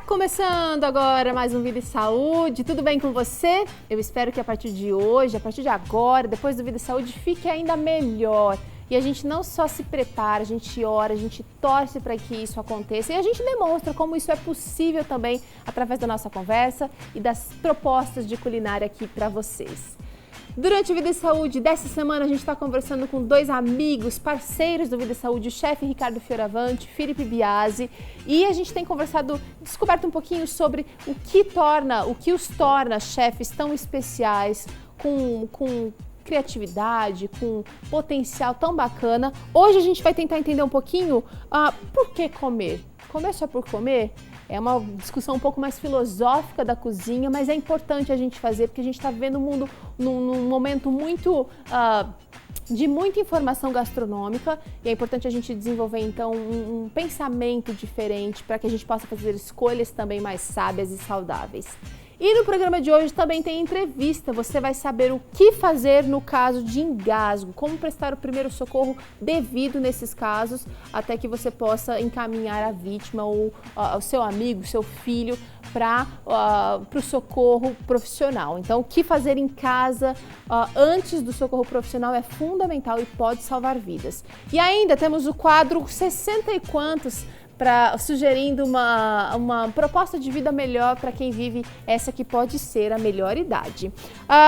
Começando agora mais um Vida e Saúde, tudo bem com você? Eu espero que a partir de hoje, a partir de agora, depois do Vida e Saúde, fique ainda melhor. E a gente não só se prepara, a gente ora, a gente torce para que isso aconteça e a gente demonstra como isso é possível também através da nossa conversa e das propostas de culinária aqui para vocês. Durante o Vida e Saúde dessa semana, a gente está conversando com dois amigos, parceiros do Vida e Saúde, o chefe Ricardo Fioravanti, Felipe Biasi, e a gente tem descoberto um pouquinho sobre o que os torna chefes tão especiais, com criatividade, com potencial tão bacana. Hoje a gente vai tentar entender um pouquinho por que comer. Comer só por comer? É uma discussão um pouco mais filosófica da cozinha, mas é importante a gente fazer, porque a gente está vivendo um mundo num momento de muita informação gastronômica e é importante a gente desenvolver, então, um pensamento diferente para que a gente possa fazer escolhas também mais sábias e saudáveis. E no programa de hoje também tem entrevista, você vai saber o que fazer no caso de engasgo, como prestar o primeiro socorro devido nesses casos, até que você possa encaminhar a vítima ou o seu amigo, seu filho, para o socorro profissional. Então, o que fazer em casa antes do socorro profissional é fundamental e pode salvar vidas. E ainda temos o quadro 60 e quantos, sugerindo uma proposta de vida melhor para quem vive essa que pode ser a melhor idade.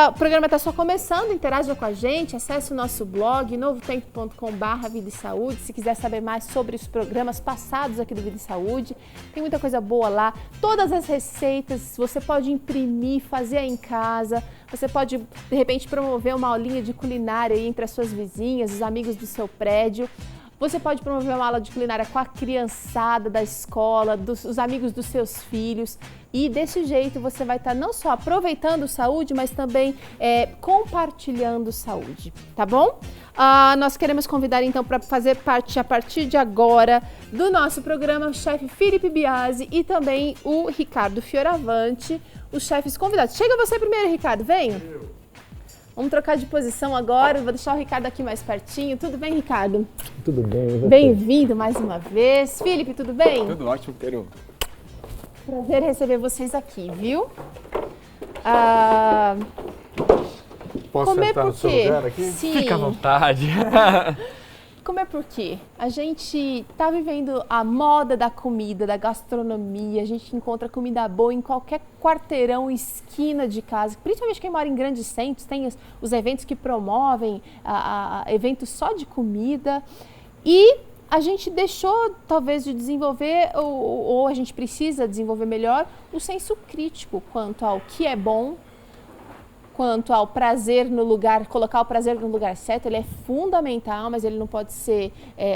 O programa está só começando, interaja com a gente, acesse o nosso blog novotempo.com/vida e saúde, se quiser saber mais sobre os programas passados aqui do Vida e Saúde, tem muita coisa boa lá, todas as receitas você pode imprimir, fazer em casa, você pode de repente promover uma aulinha de culinária aí entre as suas vizinhas, os amigos do seu prédio. Você pode promover uma aula de culinária com a criançada da escola, os amigos dos seus filhos e desse jeito você vai estar não só aproveitando saúde, mas também compartilhando saúde, tá bom? Nós queremos convidar então para fazer parte a partir de agora do nosso programa o chefe Felipe Biasi e também o Ricardo Fioravanti, os chefes convidados. Chega você primeiro, Ricardo, venha. Vamos trocar de posição agora, vou deixar o Ricardo aqui mais pertinho. Tudo bem, Ricardo? Tudo bem. Bem-vindo mais uma vez. Felipe, tudo bem? Tudo ótimo, Peru. Prazer receber vocês aqui, viu? Posso comer sentar no seu lugar aqui? Sim. Fica à vontade. Comer por quê? A gente está vivendo a moda da comida, da gastronomia, a gente encontra comida boa em qualquer quarteirão, esquina de casa, principalmente quem mora em grandes centros, tem os eventos que promovem eventos só de comida e a gente deixou talvez de desenvolver, ou a gente precisa desenvolver melhor, o senso crítico quanto ao que é bom, quanto ao prazer no lugar, colocar o prazer no lugar certo, ele é fundamental, mas ele não pode ser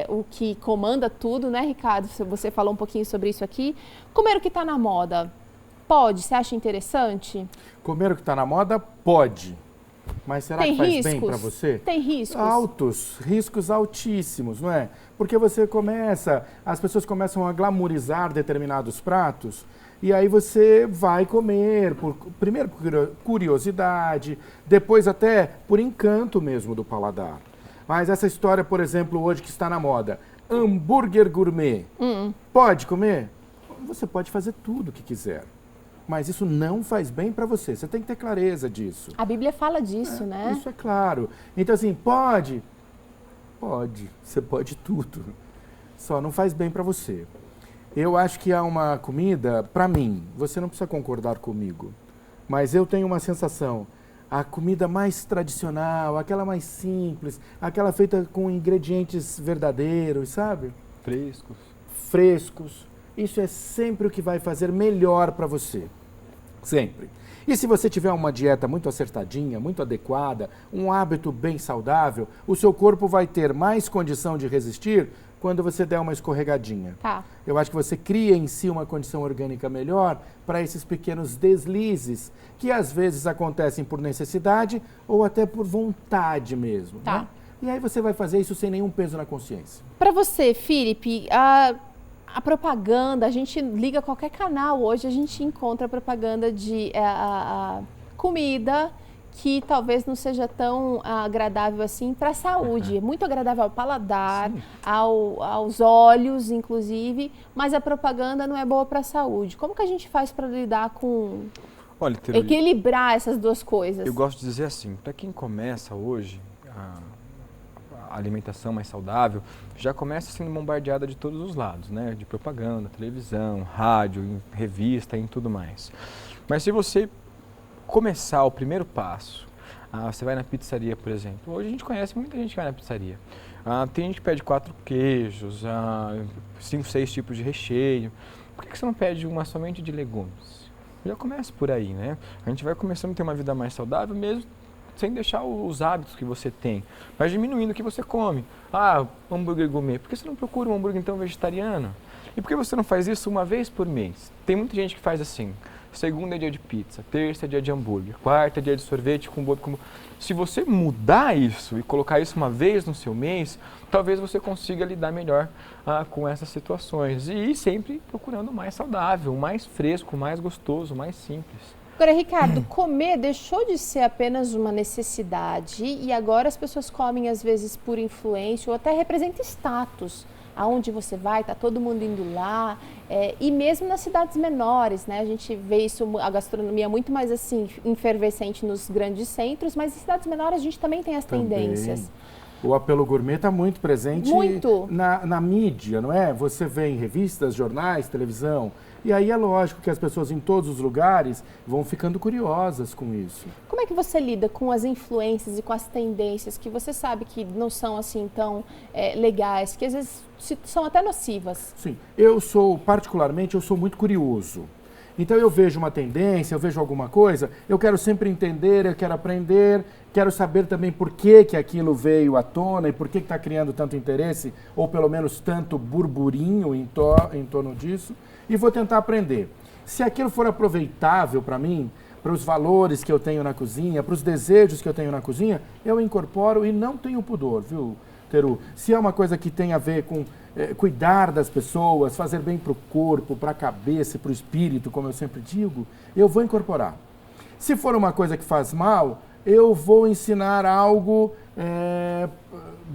o que comanda tudo, né, Ricardo? Você falou um pouquinho sobre isso aqui. Comer o que está na moda, pode? Você acha interessante? Comer o que está na moda, pode. Mas será que faz bem para você? Tem riscos? Altos, riscos altíssimos, não é? Porque as pessoas começam a glamourizar determinados pratos, e aí você vai comer, primeiro por curiosidade, depois até por encanto mesmo do paladar. Mas essa história, por exemplo, hoje que está na moda, hambúrguer gourmet, pode comer? Você pode fazer tudo o que quiser, mas isso não faz bem para você, você tem que ter clareza disso. A Bíblia fala disso, né? Isso é claro. Então assim, pode? Pode, você pode tudo, só não faz bem para você. Eu acho que há uma comida, para mim, você não precisa concordar comigo, mas eu tenho uma sensação, a comida mais tradicional, aquela mais simples, aquela feita com ingredientes verdadeiros, sabe? Frescos. Isso é sempre o que vai fazer melhor para você, sempre. E se você tiver uma dieta muito acertadinha, muito adequada, um hábito bem saudável, o seu corpo vai ter mais condição de resistir quando você der uma escorregadinha. Tá. Eu acho que você cria em si uma condição orgânica melhor para esses pequenos deslizes que às vezes acontecem por necessidade ou até por vontade mesmo. Tá. Né? E aí você vai fazer isso sem nenhum peso na consciência. Para você, Felipe, a propaganda, a gente liga qualquer canal hoje, a gente encontra propaganda de comida que talvez não seja tão agradável assim para a saúde. É muito agradável ao paladar, aos olhos, inclusive, mas a propaganda não é boa para a saúde. Como que a gente faz para lidar com... Olha, equilibrar essas duas coisas? Eu gosto de dizer assim, para quem começa hoje a alimentação mais saudável, já começa sendo bombardeada de todos os lados, né? De propaganda, televisão, rádio, em revista e tudo mais. Mas se você começar o primeiro passo, você vai na pizzaria, por exemplo. Hoje a gente conhece muita gente que vai na pizzaria. Tem gente que pede 4 queijos, 5, 6 tipos de recheio. Por que você não pede uma somente de legumes? Já começa por aí, né? A gente vai começando a ter uma vida mais saudável mesmo sem deixar os hábitos que você tem. Vai diminuindo o que você come. Hambúrguer gourmet. Por que você não procura um hambúrguer então vegetariano? E por que você não faz isso uma vez por mês? Tem muita gente que faz assim. Segunda é dia de pizza, terça é dia de hambúrguer, quarta é dia de sorvete com bolo. Se você mudar isso e colocar isso uma vez no seu mês, talvez você consiga lidar melhor com essas situações. E sempre procurando mais saudável, mais fresco, mais gostoso, mais simples. Agora, Ricardo, comer deixou de ser apenas uma necessidade e agora as pessoas comem às vezes por influência ou até representa status. Aonde você vai, está todo mundo indo lá, e mesmo nas cidades menores, né? A gente vê isso, a gastronomia muito mais assim, efervescente nos grandes centros, mas em cidades menores a gente também tem as tendências. O apelo gourmet está muito presente na mídia, não é? Você vê em revistas, jornais, televisão. E aí é lógico que as pessoas em todos os lugares vão ficando curiosas com isso. Como é que você lida com as influências e com as tendências que você sabe que não são assim tão legais, que às vezes são até nocivas? Sim, particularmente, eu sou muito curioso. Então eu vejo uma tendência, eu vejo alguma coisa, eu quero sempre entender, eu quero aprender, quero saber também por que aquilo veio à tona e por que está criando tanto interesse, ou pelo menos tanto burburinho em torno disso, e vou tentar aprender. Se aquilo for aproveitável para mim, para os valores que eu tenho na cozinha, para os desejos que eu tenho na cozinha, eu incorporo e não tenho pudor, viu, Teru? Se é uma coisa que tem a ver com cuidar das pessoas, fazer bem para o corpo, para a cabeça, para o espírito, como eu sempre digo, eu vou incorporar. Se for uma coisa que faz mal, eu vou ensinar algo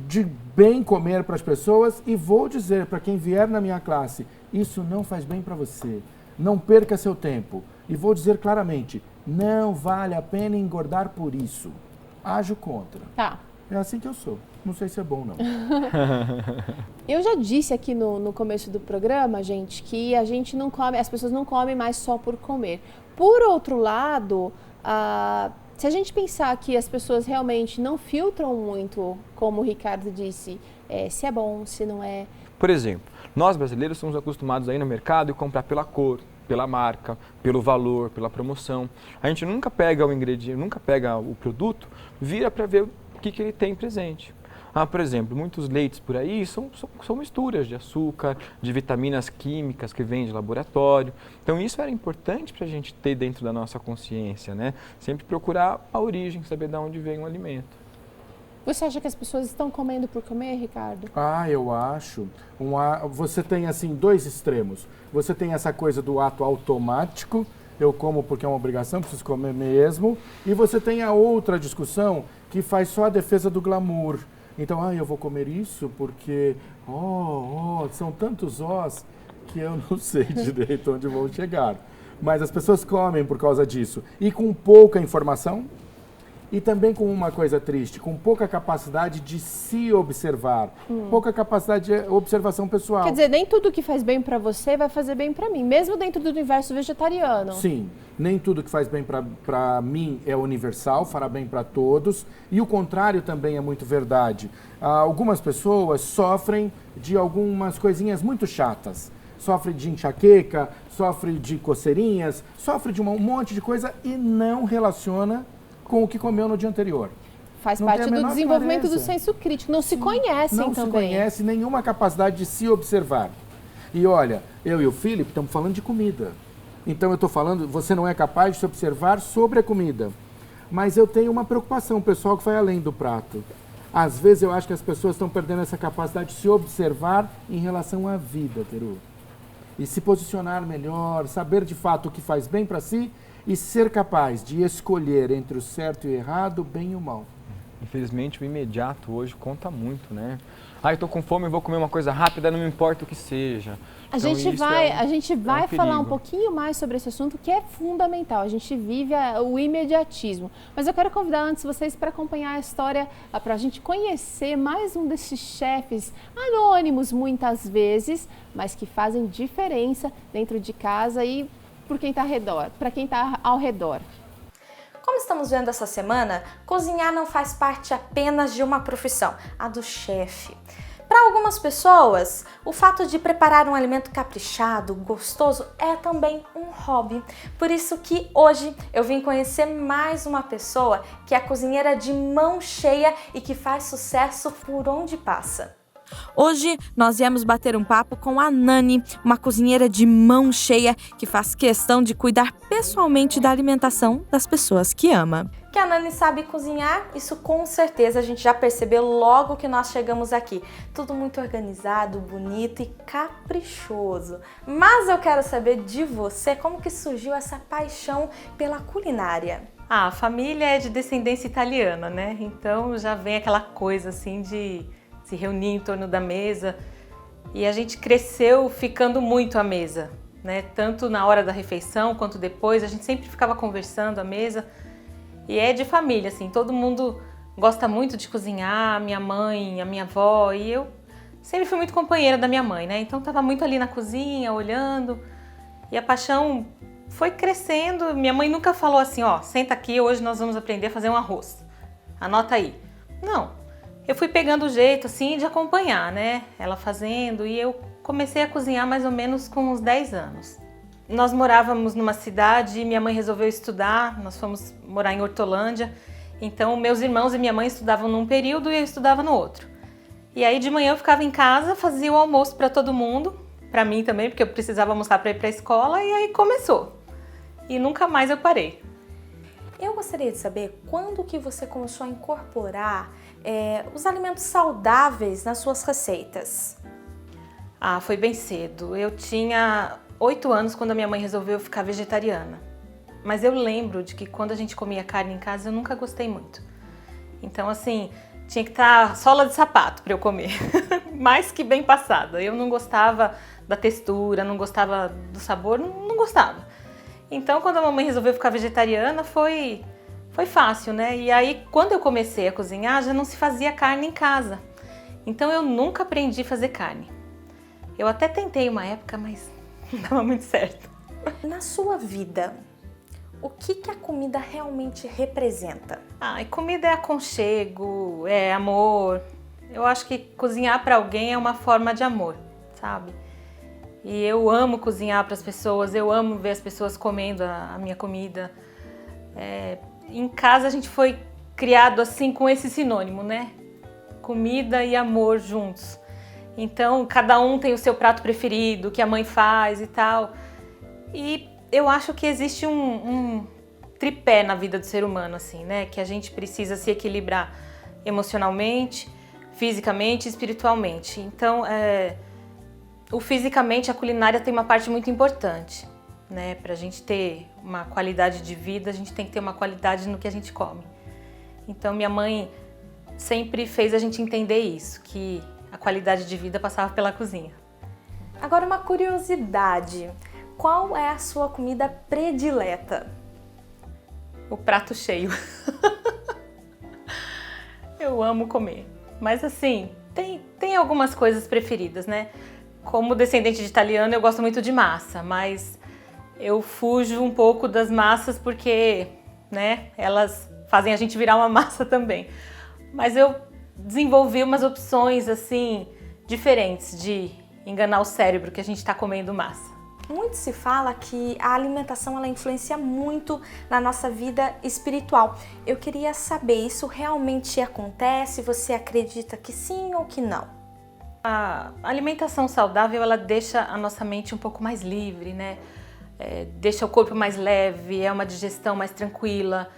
de bem comer para as pessoas e vou dizer para quem vier na minha classe, isso não faz bem para você, não perca seu tempo. E vou dizer claramente, não vale a pena engordar por isso. Ajo contra. Tá. É assim que eu sou. Não sei se é bom, não. Eu já disse aqui no começo do programa, gente, que a gente não come, as pessoas não comem mais só por comer. Por outro lado, se a gente pensar que as pessoas realmente não filtram muito, como o Ricardo disse, se é bom, se não é. Por exemplo, nós brasileiros somos acostumados a ir no mercado e comprar pela cor, pela marca, pelo valor, pela promoção. A gente nunca pega o ingrediente, nunca pega o produto, vira para ver o que ele tem presente. Por exemplo, muitos leites por aí são misturas de açúcar, de vitaminas químicas que vêm de laboratório. Então isso era importante para a gente ter dentro da nossa consciência, né? Sempre procurar a origem, saber de onde vem o alimento. Você acha que as pessoas estão comendo por comer, Ricardo? Eu acho. Você tem assim 2 extremos. Você tem essa coisa do ato automático, eu como porque é uma obrigação, preciso comer mesmo. E você tem a outra discussão que faz só a defesa do glamour. Então, eu vou comer isso porque, são tantos os que eu não sei direito onde vou chegar. Mas as pessoas comem por causa disso. E com pouca informação, e também com uma coisa triste, com pouca capacidade de se observar, pouca capacidade de observação pessoal. Quer dizer, nem tudo que faz bem para você vai fazer bem para mim, mesmo dentro do universo vegetariano. Sim, nem tudo que faz bem para mim é universal, fará bem para todos, e o contrário também é muito verdade. Algumas pessoas sofrem de algumas coisinhas muito chatas. Sofre de enxaqueca, sofre de coceirinhas, sofre de um monte de coisa e não relaciona com o que comeu no dia anterior. Faz parte do desenvolvimento do senso crítico. Não se conhecem também. Não se conhece, nenhuma capacidade de se observar. E olha, eu e o Felipe estamos falando de comida. Então eu estou falando, você não é capaz de se observar sobre a comida. Mas eu tenho uma preocupação pessoal que vai além do prato. Às vezes eu acho que as pessoas estão perdendo essa capacidade de se observar em relação à vida, Teru. E se posicionar melhor, saber de fato o que faz bem para si e ser capaz de escolher entre o certo e o errado, o bem e o mal. Infelizmente, o imediato hoje conta muito, né? Ah, eu tô com fome, eu vou comer uma coisa rápida, não me importa o que seja. A Então, gente vai falar um pouquinho mais sobre esse assunto, que é fundamental. A gente vive o imediatismo. Mas eu quero convidar antes vocês para acompanhar a história, para a gente conhecer mais um desses chefes anônimos muitas vezes, mas que fazem diferença dentro de casa e por quem está ao redor. Como estamos vendo essa semana, cozinhar não faz parte apenas de uma profissão, a do chefe. Para algumas pessoas, o fato de preparar um alimento caprichado, gostoso, é também um hobby. Por isso que hoje eu vim conhecer mais uma pessoa que é cozinheira de mão cheia e que faz sucesso por onde passa. Hoje nós viemos bater um papo com a Nani, uma cozinheira de mão cheia que faz questão de cuidar pessoalmente da alimentação das pessoas que ama. Que a Nani sabe cozinhar, isso com certeza a gente já percebeu logo que nós chegamos aqui. Tudo muito organizado, bonito e caprichoso. Mas eu quero saber de você como que surgiu essa paixão pela culinária. A família é de descendência italiana, né? Então já vem aquela coisa assim de se reunir em torno da mesa, e a gente cresceu ficando muito à mesa, né? Tanto na hora da refeição quanto depois, a gente sempre ficava conversando à mesa, e é de família, assim, todo mundo gosta muito de cozinhar, a minha mãe, a minha avó, e eu sempre fui muito companheira da minha mãe, né? Então tava muito ali na cozinha, olhando, e a paixão foi crescendo. Minha mãe nunca falou assim, ó, senta aqui, hoje nós vamos aprender a fazer um arroz, anota aí. Não. Eu fui pegando o jeito, assim, de acompanhar, né? Ela fazendo, e eu comecei a cozinhar mais ou menos com uns 10 anos. Nós morávamos numa cidade e minha mãe resolveu estudar, nós fomos morar em Hortolândia. Então, meus irmãos e minha mãe estudavam num período e eu estudava no outro. E aí, de manhã eu ficava em casa, fazia o almoço para todo mundo, para mim também, porque eu precisava almoçar para ir para a escola, e aí começou. E nunca mais eu parei. Eu gostaria de saber quando que você começou a incorporar os alimentos saudáveis nas suas receitas. Ah, foi bem cedo. Eu tinha 8 anos quando a minha mãe resolveu ficar vegetariana. Mas eu lembro de que quando a gente comia carne em casa, eu nunca gostei muito. Então, assim, tinha que estar sola de sapato para eu comer. Mais que bem passada. Eu não gostava da textura, não gostava do sabor, não gostava. Então, quando a mamãe resolveu ficar vegetariana, foi fácil, né? E aí, quando eu comecei a cozinhar, já não se fazia carne em casa. Então, eu nunca aprendi a fazer carne. Eu até tentei uma época, mas não dava muito certo. Na sua vida, o que a comida realmente representa? Ah, e comida é aconchego, é amor. Eu acho que cozinhar para alguém é uma forma de amor, sabe? E eu amo cozinhar para as pessoas, eu amo ver as pessoas comendo a minha comida. Em casa a gente foi criado assim com esse sinônimo, né? Comida e amor juntos. Então cada um tem o seu prato preferido, que a mãe faz e tal. E eu acho que existe um tripé na vida do ser humano, assim, né? Que a gente precisa se equilibrar emocionalmente, fisicamente e espiritualmente. Então, o fisicamente, a culinária tem uma parte muito importante, né? Para a gente ter uma qualidade de vida, a gente tem que ter uma qualidade no que a gente come. Então, minha mãe sempre fez a gente entender isso, que a qualidade de vida passava pela cozinha. Agora, uma curiosidade. Qual é a sua comida predileta? O prato cheio. Eu amo comer. Mas assim, tem algumas coisas preferidas, né? Como descendente de italiano, eu gosto muito de massa, mas eu fujo um pouco das massas porque, né, elas fazem a gente virar uma massa também. Mas eu desenvolvi umas opções, assim, diferentes de enganar o cérebro que a gente está comendo massa. Muito se fala que a alimentação ela influencia muito na nossa vida espiritual. Eu queria saber, isso realmente acontece? Você acredita que sim ou que não? A alimentação saudável, ela deixa a nossa mente um pouco mais livre, né? Deixa o corpo mais leve, é uma digestão mais tranquila,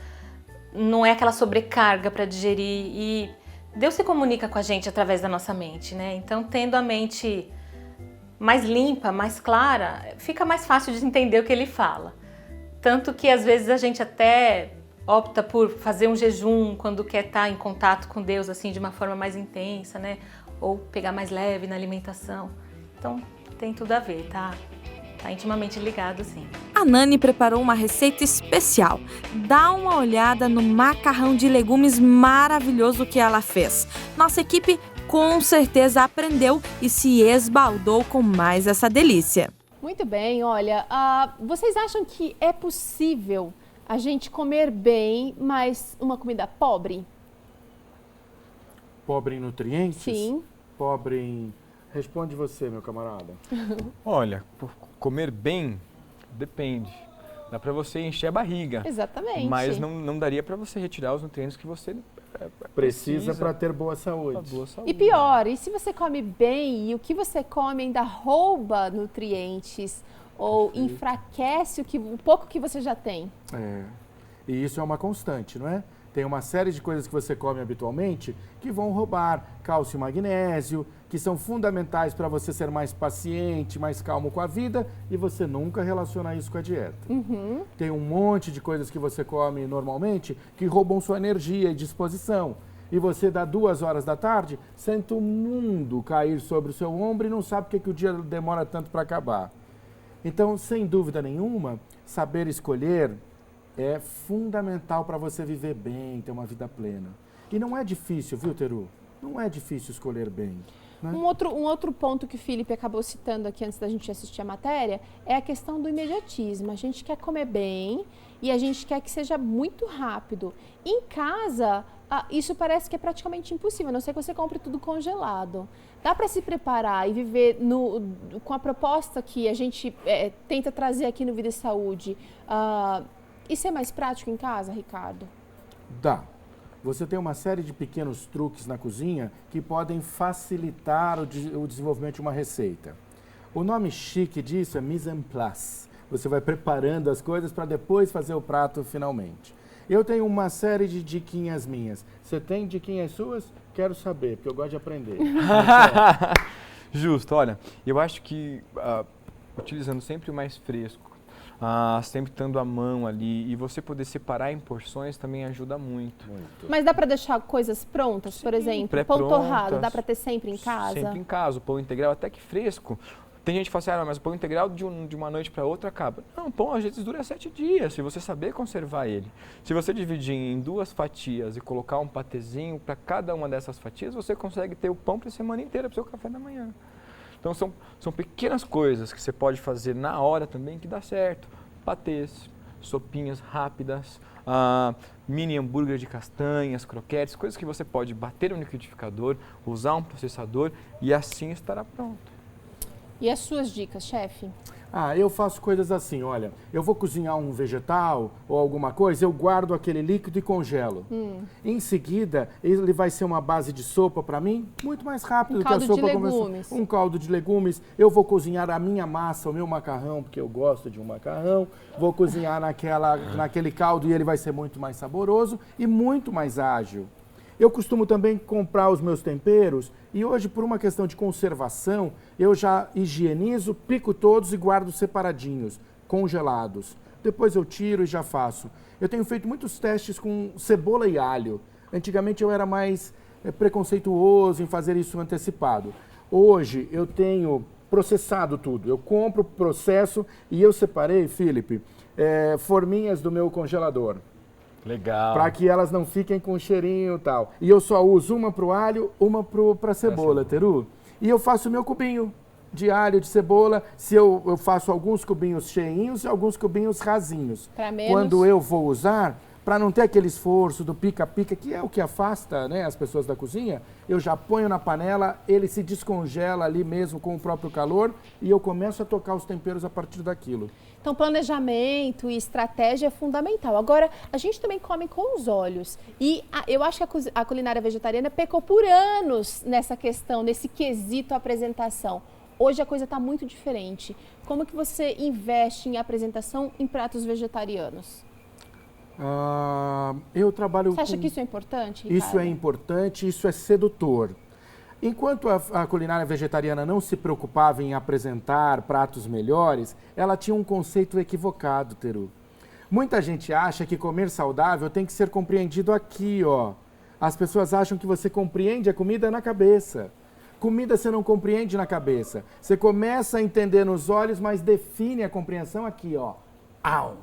não é aquela sobrecarga para digerir. E Deus se comunica com a gente através da nossa mente, né? Então, tendo a mente mais limpa, mais clara, fica mais fácil de entender o que ele fala. Tanto que às vezes a gente até opta por fazer um jejum quando quer estar em contato com Deus assim de uma forma mais intensa, né? Ou pegar mais leve na alimentação. Então tem tudo a ver, tá? Tá intimamente ligado, sim. A Nani preparou uma receita especial. Dá uma olhada no macarrão de legumes maravilhoso que ela fez. Nossa equipe com certeza aprendeu e se esbaldou com mais essa delícia. Muito bem, olha, vocês acham que é possível a gente comer bem, mas uma comida pobre? Pobre em nutrientes? Sim. Pobre em... Responde você, meu camarada. Olha, comer bem depende. Dá para você encher a barriga. Exatamente. Mas não daria para você retirar os nutrientes que você Precisa para ter boa saúde. E pior, e se você come bem e o que você come ainda rouba nutrientes ou enfraquece o pouco que você já tem? E isso é uma constante, não é? Tem uma série de coisas que você come habitualmente que vão roubar cálcio e magnésio, que são fundamentais para você ser mais paciente, mais calmo com a vida, e você nunca relaciona isso com a dieta. Tem um monte de coisas que você come normalmente que roubam sua energia e disposição. E você dá 2 horas da tarde, sente o mundo cair sobre o seu ombro e não sabe por que o dia demora tanto para acabar. Então, sem dúvida nenhuma, saber escolher é fundamental para você viver bem, ter uma vida plena. E não é difícil, viu, Teru? Não é difícil escolher bem. Né? Um outro ponto que o Felipe acabou citando aqui antes da gente assistir a matéria é a questão do imediatismo. A gente quer comer bem e a gente quer que seja muito rápido. Em casa, isso parece que é praticamente impossível, a não ser que você compre tudo congelado. Dá para se preparar e viver com a proposta que a gente tenta trazer aqui no Vida e Saúde. Isso é mais prático em casa, Ricardo? Dá. Você tem uma série de pequenos truques na cozinha que podem facilitar o desenvolvimento de uma receita. O nome chique disso é mise en place. Você vai preparando as coisas para depois fazer o prato finalmente. Eu tenho uma série de diquinhas minhas. Você tem diquinhas suas? Quero saber, porque eu gosto de aprender. Justo, olha, eu acho que utilizando sempre o mais fresco, sempre estando à mão ali e você poder separar em porções também ajuda muito. Mas dá para deixar coisas prontas, Sim, por exemplo, pão torrado, dá para ter sempre em casa? Sempre em casa, o pão integral até que fresco. Tem gente que fala assim, mas o pão integral de uma noite para outra acaba. Não, o pão às vezes dura 7 dias, se você saber conservar ele. Se você dividir em 2 fatias e colocar um patezinho para cada uma dessas fatias, você consegue ter o pão para a semana inteira, para o seu café da manhã. Então são pequenas coisas que você pode fazer na hora também que dá certo. Patês, sopinhas rápidas, mini hambúrguer de castanhas, croquetes, coisas que você pode bater no liquidificador, usar um processador e assim estará pronto. E as suas dicas, chefe? Eu faço coisas assim, olha, eu vou cozinhar um vegetal ou alguma coisa, eu guardo aquele líquido e congelo. Em seguida, ele vai ser uma base de sopa para mim, muito mais rápido do que a sopa começou. Um caldo de legumes. Eu vou cozinhar a minha massa, o meu macarrão, porque eu gosto de um macarrão. Vou cozinhar naquele caldo e ele vai ser muito mais saboroso e muito mais ágil. Eu costumo também comprar os meus temperos e hoje, por uma questão de conservação, eu já higienizo, pico todos e guardo separadinhos, congelados. Depois eu tiro e já faço. Eu tenho feito muitos testes com cebola e alho. Antigamente eu era mais preconceituoso em fazer isso antecipado. Hoje eu tenho processado tudo. Eu compro, processo e eu separei, Felipe, forminhas do meu congelador. Legal. Para que elas não fiquem com cheirinho e tal. E eu só uso uma pro alho, uma pra cebola, Teru. E eu faço o meu cubinho de alho, de cebola. Se eu faço alguns cubinhos cheinhos e alguns cubinhos rasinhos. Pra menos. Quando eu vou usar, para não ter aquele esforço do pica-pica, que é o que afasta, né, as pessoas da cozinha, eu já ponho na panela, ele se descongela ali mesmo com o próprio calor e eu começo a tocar os temperos a partir daquilo. Então, planejamento e estratégia é fundamental. Agora, a gente também come com os olhos. E eu acho que a culinária vegetariana pecou por anos nessa questão, nesse quesito apresentação. Hoje a coisa está muito diferente. Como que você investe em apresentação em pratos vegetarianos? Eu trabalho Você acha que isso é importante, Ricardo? Isso é importante, isso é sedutor. Enquanto a culinária vegetariana não se preocupava em apresentar pratos melhores, ela tinha um conceito equivocado, Teru. Muita gente acha que comer saudável tem que ser compreendido aqui, ó. As pessoas acham que você compreende a comida na cabeça. Comida você não compreende na cabeça. Você começa a entender nos olhos, mas define a compreensão aqui, ó. Au!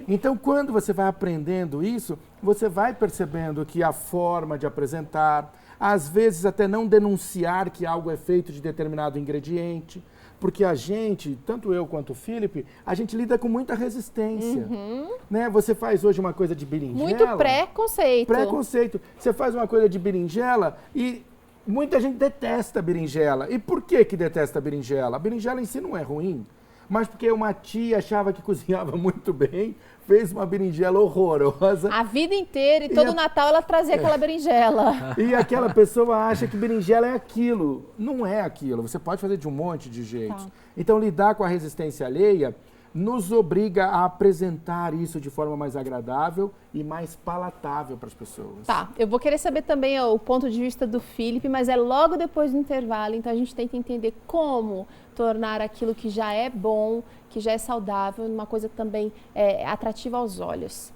Então, quando você vai aprendendo isso, você vai percebendo que a forma de apresentar, às vezes até não denunciar que algo é feito de determinado ingrediente, porque a gente, tanto eu quanto o Felipe, a gente lida com muita resistência. Né? Você faz hoje uma coisa de berinjela... Muito preconceito. Preconceito. Você faz uma coisa de berinjela e muita gente detesta a berinjela. E por que detesta a berinjela? A berinjela em si não é ruim, mas porque uma tia achava que cozinhava muito bem, fez uma berinjela horrorosa. A vida inteira e todo Natal ela trazia aquela berinjela. E aquela pessoa acha que berinjela é aquilo. Não é aquilo. Você pode fazer de um monte de jeitos. Tá. Então, lidar com a resistência alheia nos obriga a apresentar isso de forma mais agradável e mais palatável para as pessoas. Tá, eu vou querer saber também o ponto de vista do Felipe, mas é logo depois do intervalo, então a gente tenta entender como tornar aquilo que já é bom, que já é saudável, uma coisa também atrativa aos olhos.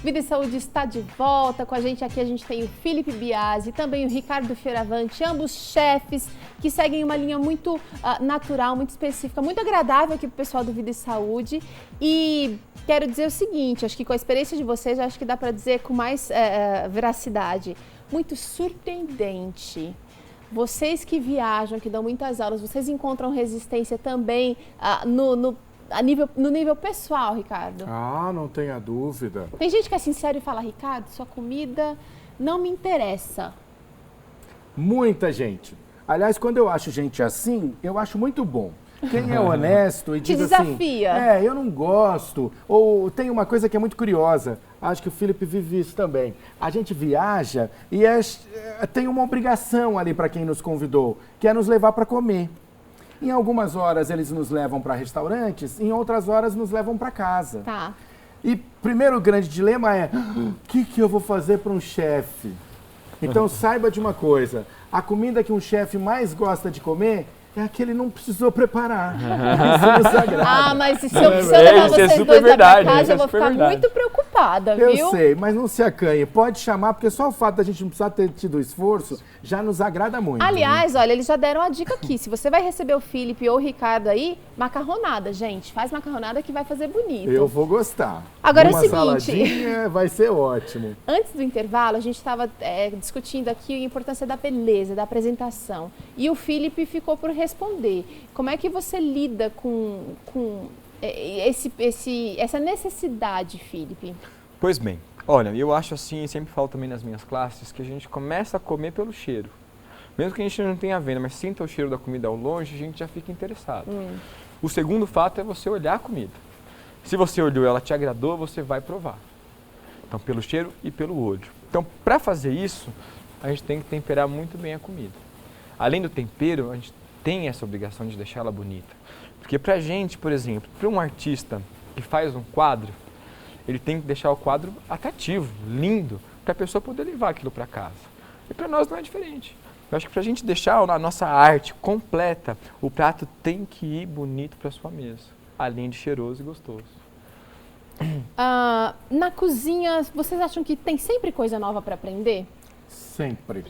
Vida e Saúde está de volta com a gente aqui. A gente tem o Felipe Biasi e também o Ricardo Fioravante, ambos chefes que seguem uma linha muito natural, muito específica, muito agradável aqui para o pessoal do Vida e Saúde. E quero dizer o seguinte, acho que com a experiência de vocês, acho que dá para dizer com mais veracidade, muito surpreendente. Vocês que viajam, que dão muitas aulas, vocês encontram resistência também no nível pessoal, Ricardo? Ah, não tenha dúvida. Tem gente que é sincero e fala, Ricardo, sua comida não me interessa. Muita gente. Aliás, quando eu acho gente assim, eu acho muito bom. Quem é honesto e diz assim... Te desafia. Eu não gosto. Ou tem uma coisa que é muito curiosa. Acho que o Felipe vive isso também. A gente viaja e tem uma obrigação ali para quem nos convidou, que é nos levar para comer. Em algumas horas eles nos levam para restaurantes, em outras horas nos levam para casa. Tá. E primeiro o grande dilema é, o que eu vou fazer para um chefe? Então saiba de uma coisa, a comida que um chefe mais gosta de comer é a que ele não precisou preparar. Isso nos agrada. Ah, mas se eu levar vocês dois lá pra casa, eu vou ficar muito preocupada, viu? Eu sei, mas não se acanhe. Pode chamar, porque só o fato da gente não precisar ter tido esforço já nos agrada muito. Aliás, olha, eles já deram a dica aqui. Se você vai receber o Felipe ou o Ricardo aí, macarronada, gente. Faz macarronada que vai fazer bonito. Eu vou gostar. Agora é o seguinte... saladinha vai ser ótimo. Antes do intervalo, a gente estava discutindo aqui a importância da beleza, da apresentação. E o Felipe ficou por responder. Como é que você lida com essa necessidade, Felipe? Pois bem, olha, eu acho assim, sempre falo também nas minhas classes, que a gente começa a comer pelo cheiro. Mesmo que a gente não tenha venda, mas sinta o cheiro da comida ao longe, a gente já fica interessado. O segundo fato é você olhar a comida. Se você olhou, ela te agradou, você vai provar. Então, pelo cheiro e pelo olho. Então, para fazer isso, a gente tem que temperar muito bem a comida. Além do tempero, a gente tem essa obrigação de deixar ela bonita. Porque pra gente, por exemplo, para um artista que faz um quadro, ele tem que deixar o quadro atrativo, lindo, para a pessoa poder levar aquilo para casa. E para nós não é diferente. Eu acho que para a gente deixar a nossa arte completa, o prato tem que ir bonito para sua mesa, além de cheiroso e gostoso. Na cozinha, vocês acham que tem sempre coisa nova para aprender? Sempre.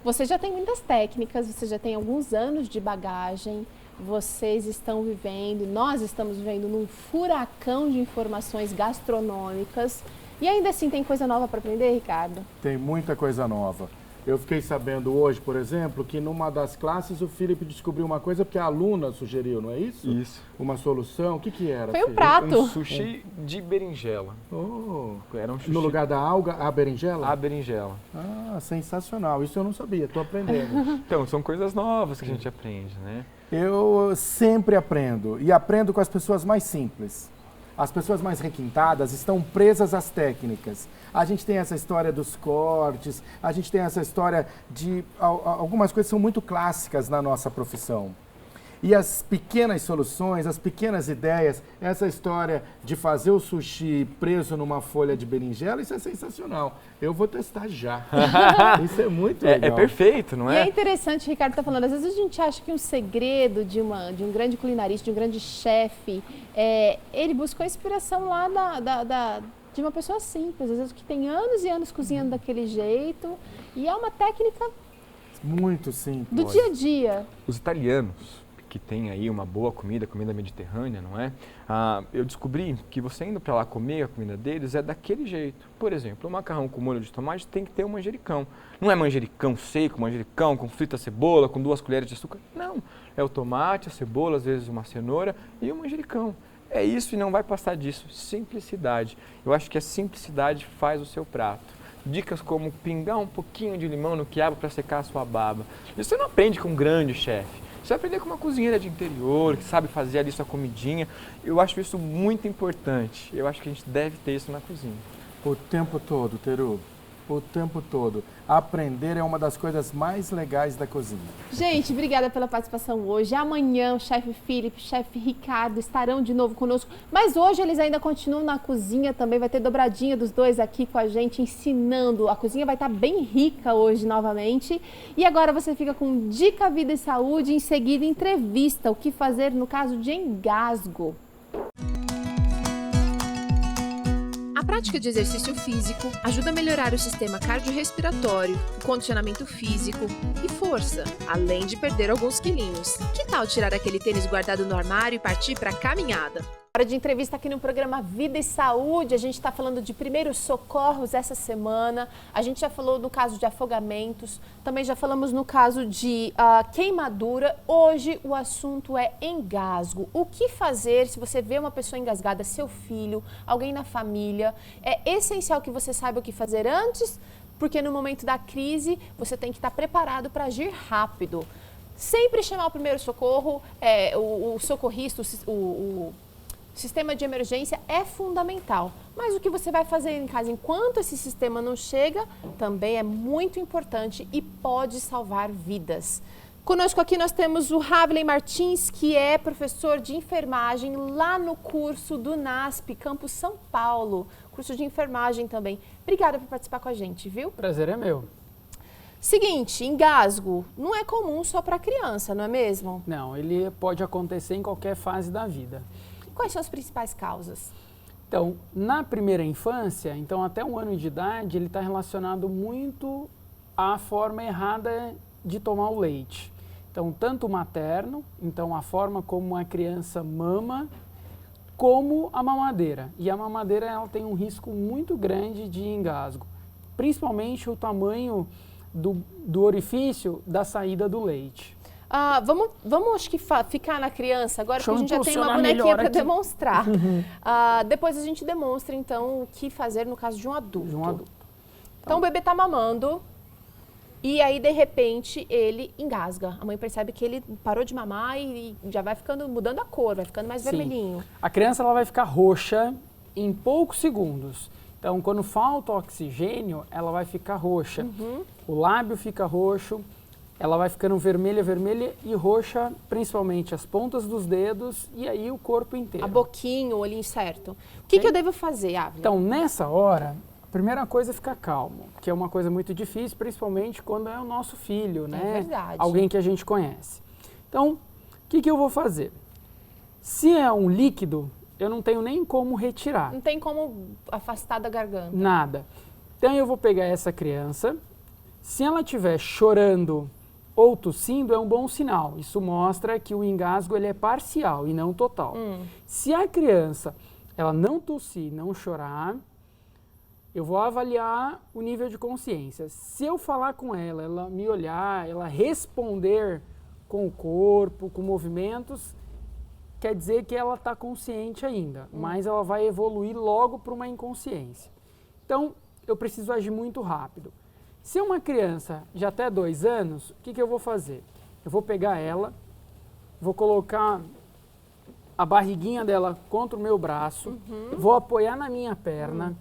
Você já tem muitas técnicas, você já tem alguns anos de bagagem, vocês estão vivendo, nós estamos vivendo num furacão de informações gastronômicas e ainda assim tem coisa nova para aprender, Ricardo? Tem muita coisa nova. Eu fiquei sabendo hoje, por exemplo, que numa das classes o Felipe descobriu uma coisa porque a aluna sugeriu, não é isso? Isso. Uma solução. O que era? Foi o prato. Um sushi de berinjela. Oh, Era um sushi. no lugar da alga, a berinjela? A berinjela. Ah, sensacional. Isso eu não sabia, estou aprendendo. Então, são coisas novas que a gente aprende, né? Eu sempre aprendo e aprendo com as pessoas mais simples. As pessoas mais requintadas estão presas às técnicas. A gente tem essa história dos cortes, a gente tem essa história de... Algumas coisas são muito clássicas na nossa profissão. E as pequenas soluções, as pequenas ideias, essa história de fazer o sushi preso numa folha de berinjela, isso é sensacional. Eu vou testar já. Isso é muito legal. É perfeito, não E é? é interessante, o Ricardo está falando, às vezes a gente acha que um segredo de um grande culinarista, de um grande chefe, ele buscou inspiração lá de uma pessoa simples, às vezes que tem anos e anos cozinhando daquele jeito, e é uma técnica Muito simples. do dia a dia. Os italianos, que têm aí uma boa comida mediterrânea, não é? Eu descobri que você indo para lá comer a comida deles é daquele jeito. Por exemplo, o macarrão com molho de tomate tem que ter um manjericão. Não é manjericão seco, manjericão com frita cebola, com 2 colheres de açúcar. Não, é o tomate, a cebola, às vezes uma cenoura e o manjericão. É isso e não vai passar disso. Simplicidade. Eu acho que a simplicidade faz o seu prato. Dicas como pingar um pouquinho de limão no quiabo para secar a sua baba. Isso você não aprende com um grande chefe. Você vai aprender com uma cozinheira de interior, que sabe fazer ali sua comidinha. Eu acho isso muito importante. Eu acho que a gente deve ter isso na cozinha. O tempo todo, Teru. O tempo todo. Aprender é uma das coisas mais legais da cozinha. Gente, obrigada pela participação hoje. Amanhã o chefe Felipe, o chefe Ricardo estarão de novo conosco. Mas hoje eles ainda continuam na cozinha também. Vai ter dobradinha dos dois aqui com a gente, ensinando. A cozinha vai estar bem rica hoje novamente. E agora você fica com Dica Vida e Saúde. Em seguida, entrevista. O que fazer no caso de engasgo. A prática de exercício físico ajuda a melhorar o sistema cardiorrespiratório, o condicionamento físico e força, além de perder alguns quilinhos. Que tal tirar aquele tênis guardado no armário e partir para a caminhada? Hora de entrevista aqui no programa Vida e Saúde. A gente está falando de primeiros socorros essa semana. A gente já falou no caso de afogamentos, também já falamos no caso de queimadura. Hoje o assunto é engasgo. O que fazer se você vê uma pessoa engasgada, seu filho, alguém na família? É essencial que você saiba o que fazer antes, porque no momento da crise você tem que estar preparado para agir rápido. Sempre chamar o primeiro socorro, o socorrista, o sistema de emergência é fundamental, mas o que você vai fazer em casa enquanto esse sistema não chega também é muito importante e pode salvar vidas. Conosco aqui nós temos o Havley Martins, que é professor de enfermagem lá no curso do NASP, Campus São Paulo, curso de enfermagem também. Obrigada por participar com a gente, viu? Prazer é meu. Seguinte, engasgo não é comum só para criança, não é mesmo? Não, ele pode acontecer em qualquer fase da vida. Quais são as principais causas? Então, na primeira infância, então até 1 ano de idade, ele está relacionado muito à forma errada de tomar o leite. Então, tanto o materno, então a forma como a criança mama, como a mamadeira. E a mamadeira ela tem um risco muito grande de engasgo, principalmente o tamanho do orifício da saída do leite. Vamos acho que ficar na criança agora, Deixa porque a gente já tem uma impulsionar bonequinha para melhor aqui. demonstrar. Depois a gente demonstra, então, o que fazer no caso de um adulto. De um adulto. Então, o bebê está mamando e aí, de repente, ele engasga. A mãe percebe que ele parou de mamar e já vai mudando a cor, vai ficando mais Sim. vermelhinho. A criança ela vai ficar roxa em poucos segundos. Então, quando falta oxigênio, ela vai ficar roxa. O lábio fica roxo, ela vai ficando vermelha e roxa, principalmente as pontas dos dedos e aí o corpo inteiro. A boquinha, o olhinho certo. O que eu devo fazer, Ávila? Então, nessa hora, a primeira coisa é ficar calmo, que é uma coisa muito difícil, principalmente quando é o nosso filho, né? É verdade. Alguém que a gente conhece. Então, o que eu vou fazer? Se é um líquido, eu não tenho nem como retirar. Não tem como afastar da garganta. Nada. Então, eu vou pegar essa criança. Se ela estiver chorando ou tossindo, é um bom sinal. Isso mostra que o engasgo ele é parcial e não total. Se a criança ela não tossir, não chorar, eu vou avaliar o nível de consciência. Se eu falar com ela, ela me olhar, ela responder com o corpo, com movimentos, quer dizer que ela está consciente ainda, mas ela vai evoluir logo para uma inconsciência. Então, eu preciso agir muito rápido. Se uma criança de até 2 anos, o que eu vou fazer? Eu vou pegar ela, vou colocar a barriguinha dela contra o meu braço, vou apoiar na minha perna,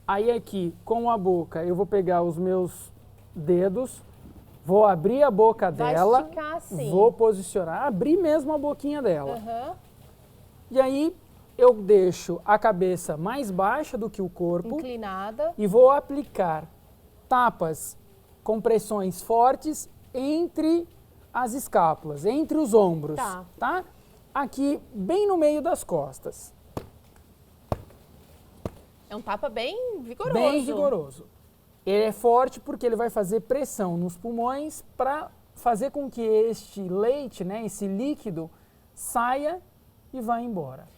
aí aqui, com a boca, eu vou pegar os meus dedos, Vou abrir a boca Vai dela, esticar assim. vou posicionar, abrir mesmo a boquinha dela. Aham. E aí eu deixo a cabeça mais baixa do que o corpo Inclinada. e vou aplicar tapas com pressões fortes entre as escápulas, entre os ombros, tá? Aqui bem no meio das costas. É um tapa bem vigoroso. Bem vigoroso. Ele é forte porque ele vai fazer pressão nos pulmões para fazer com que este leite, né, esse líquido, saia e vá embora.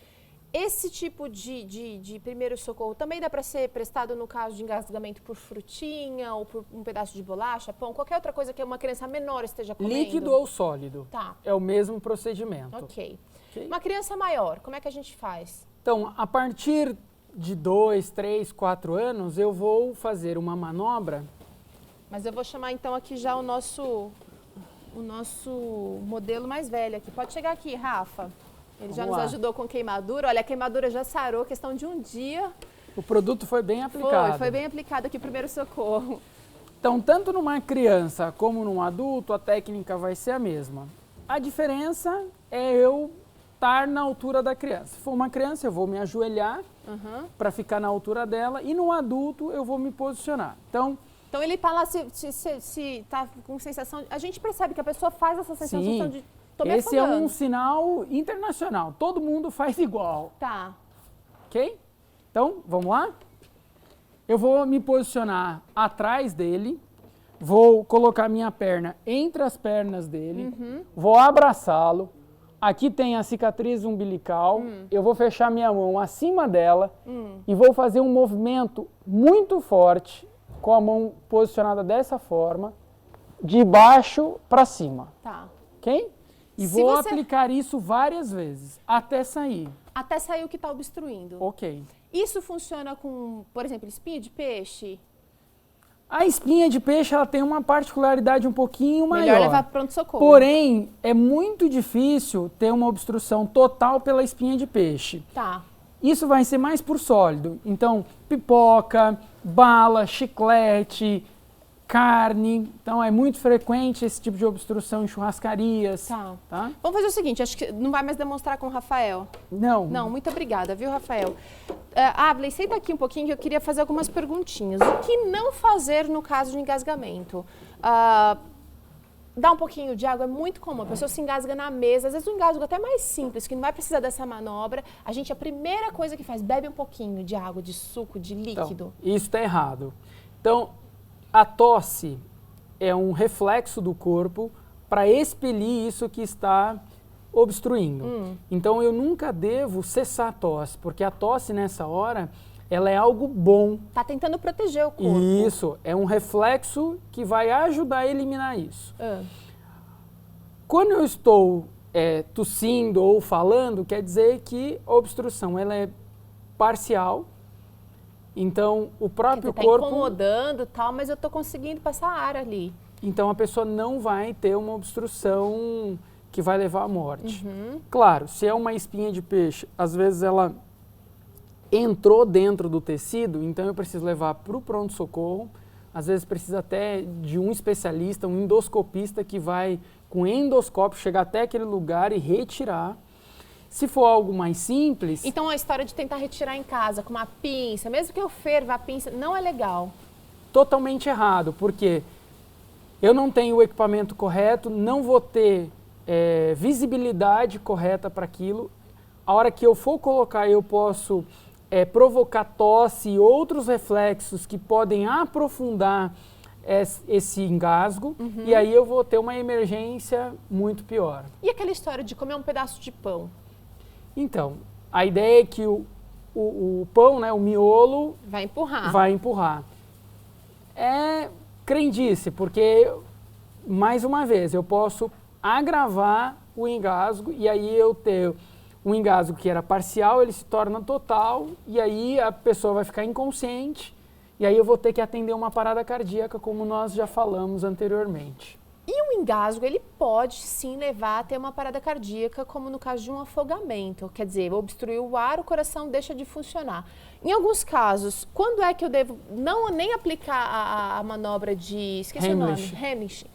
Esse tipo de primeiro socorro também dá para ser prestado no caso de engasgamento por frutinha ou por um pedaço de bolacha, pão, qualquer outra coisa que uma criança menor esteja comendo? Líquido ou sólido. Tá. É o mesmo procedimento. Ok. Uma criança maior, como é que a gente faz? Então, a partir de 2, 3, 4 anos, eu vou fazer uma manobra. Mas eu vou chamar então aqui já o nosso modelo mais velho aqui. Pode chegar aqui, Rafa. Ele já nos ajudou com queimadura. Olha, a queimadura já sarou, questão de um dia. O produto foi bem aplicado. Foi bem aplicado aqui o primeiro socorro. Então, tanto numa criança como num adulto, a técnica vai ser a mesma. A diferença é eu estar na altura da criança. Se for uma criança, eu vou me ajoelhar para ficar na altura dela, e no adulto eu vou me posicionar. Então ele está lá, se está com sensação... A gente percebe que a pessoa faz essa sensação de... Esse é um sinal internacional. Todo mundo faz igual. Tá. Ok? Então, vamos lá? Eu vou me posicionar atrás dele, vou colocar minha perna entre as pernas dele, vou abraçá-lo. Aqui tem a cicatriz umbilical, eu vou fechar minha mão acima dela e vou fazer um movimento muito forte com a mão posicionada dessa forma, de baixo para cima. Tá. Ok? E vou aplicar isso várias vezes, até sair. Até sair o que está obstruindo. Ok. Isso funciona com, por exemplo, espinha de peixe? A espinha de peixe ela tem uma particularidade um pouquinho maior. Melhor levar para pronto-socorro. Porém, é muito difícil ter uma obstrução total pela espinha de peixe. Tá. Isso vai ser mais por sólido. Então, pipoca, bala, chiclete, carne. Então, é muito frequente esse tipo de obstrução em churrascarias. Tá? Vamos fazer o seguinte, acho que não vai mais demonstrar com o Rafael. Não. Não, muito obrigada, viu, Rafael? Abley, senta aqui um pouquinho que eu queria fazer algumas perguntinhas. O que não fazer no caso de engasgamento? Dar um pouquinho de água é muito comum, a pessoa se engasga na mesa, às vezes um engasgo até mais simples, que não vai precisar dessa manobra. A primeira coisa que faz, bebe um pouquinho de água, de suco, de líquido. Então, isso está errado. Então, a tosse é um reflexo do corpo para expelir isso que está obstruindo. Então, eu nunca devo cessar a tosse, porque a tosse nessa hora, ela é algo bom. Tá tentando proteger o corpo. Isso, é um reflexo que vai ajudar a eliminar isso. Quando eu estou tossindo ou falando, quer dizer que a obstrução ela é parcial. Então, o próprio corpo... Tá incomodando e tal, mas eu tô conseguindo passar ar ali. Então, a pessoa não vai ter uma obstrução que vai levar à morte. Claro, se é uma espinha de peixe, às vezes ela entrou dentro do tecido, então eu preciso levar para o pronto-socorro. Às vezes precisa até de um especialista, um endoscopista que vai com endoscópio chegar até aquele lugar e retirar. Se for algo mais simples... Então, a história de tentar retirar em casa com uma pinça, mesmo que eu ferva a pinça, não é legal. Totalmente errado, porque eu não tenho o equipamento correto, não vou ter visibilidade correta para aquilo. A hora que eu for colocar, eu posso provocar tosse e outros reflexos que podem aprofundar esse engasgo, e aí eu vou ter uma emergência muito pior. E aquela história de comer um pedaço de pão? Então, a ideia é que o pão, né, o miolo... Vai empurrar. Vai empurrar. É crendice, porque, mais uma vez, eu posso agravar o engasgo e aí eu ter um engasgo que era parcial, ele se torna total e aí a pessoa vai ficar inconsciente e aí eu vou ter que atender uma parada cardíaca, como nós já falamos anteriormente. E o engasgo, ele pode sim levar a ter uma parada cardíaca, como no caso de um afogamento. Quer dizer, obstruir o ar, o coração deixa de funcionar. Em alguns casos, quando é que eu devo nem aplicar a manobra de... Esqueci o nome. Heimlich.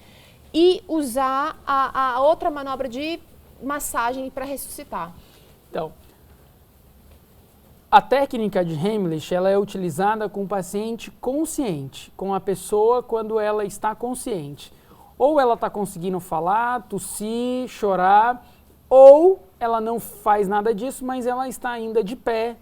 e usar a outra manobra de massagem para ressuscitar. Então, a técnica de Heimlich, ela é utilizada com o paciente consciente, com a pessoa quando ela está consciente. Ou ela está conseguindo falar, tossir, chorar, ou ela não faz nada disso, mas ela está ainda de pé,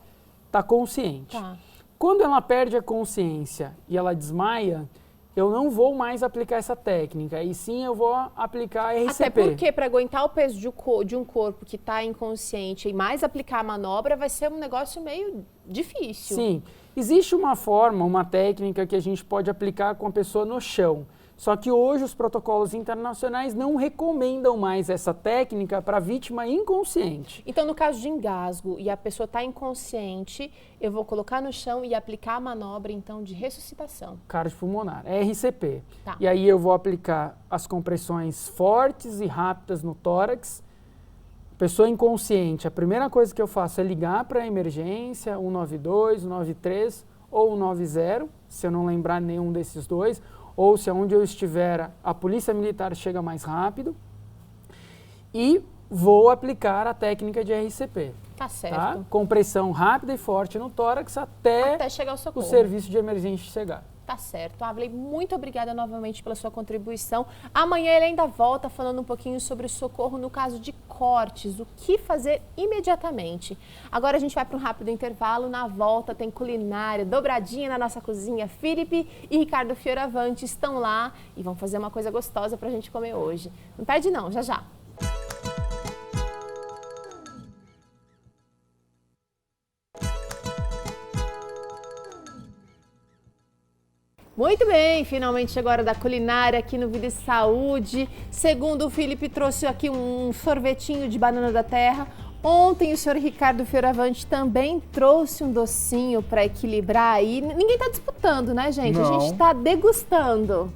está consciente. Tá. Quando ela perde a consciência e ela desmaia, eu não vou mais aplicar essa técnica, e sim eu vou aplicar a RCP. Até porque para aguentar o peso de um corpo que está inconsciente e mais aplicar a manobra vai ser um negócio meio difícil. Sim, existe uma forma, uma técnica que a gente pode aplicar com a pessoa no chão. Só que hoje os protocolos internacionais não recomendam mais essa técnica para vítima inconsciente. Então, no caso de engasgo e a pessoa está inconsciente, eu vou colocar no chão e aplicar a manobra, então, de ressuscitação. Cardiopulmonar, RCP. Tá. E aí eu vou aplicar as compressões fortes e rápidas no tórax. Pessoa inconsciente, a primeira coisa que eu faço é ligar para a emergência, 192, 193 ou 190, se eu não lembrar nenhum desses dois, ou se aonde eu estiver a polícia militar chega mais rápido, e vou aplicar a técnica de RCP. Tá certo. Tá? Compressão rápida e forte no tórax até chegar ao socorro. o serviço de emergência chegar. Tá certo. Abley, muito obrigada novamente pela sua contribuição. Amanhã ele ainda volta falando um pouquinho sobre o socorro no caso de cortes, o que fazer imediatamente. Agora a gente vai para um rápido intervalo. Na volta tem culinária dobradinha na nossa cozinha. Felipe e Ricardo Fioravante estão lá e vão fazer uma coisa gostosa para a gente comer hoje. Não perde não, já já. Muito bem, finalmente chegou a hora da culinária aqui no Vida e Saúde. Segundo o Felipe, trouxe aqui um sorvetinho de banana da terra. Ontem o senhor Ricardo Fioravante também trouxe um docinho para equilibrar aí. Ninguém está disputando, né, gente? Não. A gente está degustando.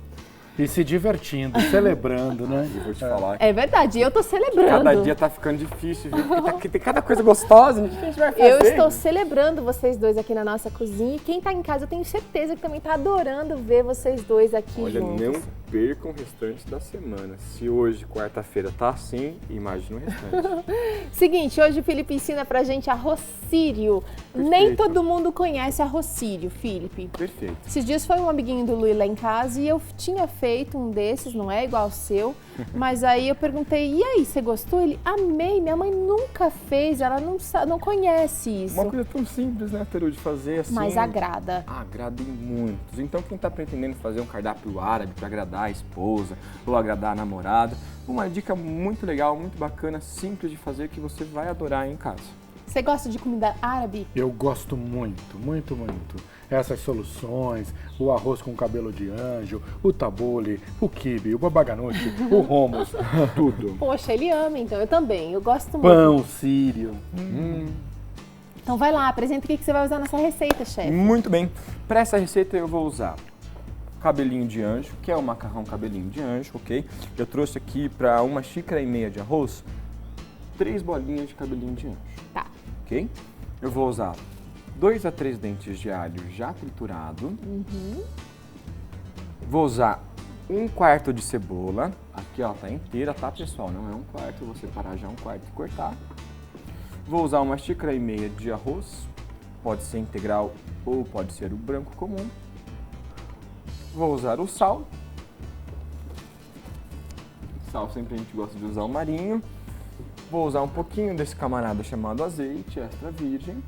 E se divertindo, celebrando, né? E vou te falar É verdade, eu tô celebrando. cada dia tá ficando difícil, viu? Porque tem cada coisa gostosa, o que a gente vai fazer? Eu estou celebrando vocês dois aqui na nossa cozinha. E quem tá em casa, eu tenho certeza que também tá adorando ver vocês dois aqui Olha, juntos. não percam o restante da semana. Se hoje, quarta-feira, tá assim, imagina o restante. Seguinte, hoje o Felipe ensina pra gente arroz sírio. Nem todo mundo conhece arroz sírio, Felipe. Perfeito. Esses dias foi um amiguinho do Luiz lá em casa e eu tinha feito um desses, não é igual ao seu, mas aí eu perguntei, e aí, você gostou? Ele, amei, minha mãe nunca fez, ela não conhece isso. Uma coisa tão simples, né, Teru, de fazer assim. Mas agrada. Agrada em muitos. Então, quem tá pretendendo fazer um cardápio árabe para agradar a esposa ou agradar a namorada, uma dica muito legal, muito bacana, simples de fazer que você vai adorar em casa. Você gosta de comida árabe? Eu gosto muito, muito, muito. Essas soluções, o arroz com cabelo de anjo, o tabule, o quibe, o babaganuche, o hummus, tudo. Poxa, ele ama, então. Eu também, eu gosto muito. Pão sírio. Então vai lá, apresenta o que você vai usar nessa receita, chefe. Muito bem. Para essa receita eu vou usar cabelinho de anjo, que é o macarrão cabelinho de anjo, ok? Eu trouxe aqui para 1,5 xícaras de arroz, 3 bolinhas de cabelinho de anjo. Tá. Ok? Eu vou usar 2 a 3 dentes de alho já triturado. Vou usar 1/4 de cebola. Aqui, ó, tá inteira, tá, pessoal? Não é 1/4, vou separar já 1/4 e cortar. Vou usar 1,5 xícaras de arroz. Pode ser integral ou pode ser o branco comum. Vou usar o sal. Sal sempre a gente gosta de usar o marinho. Vou usar um pouquinho desse camarada chamado azeite extra virgem.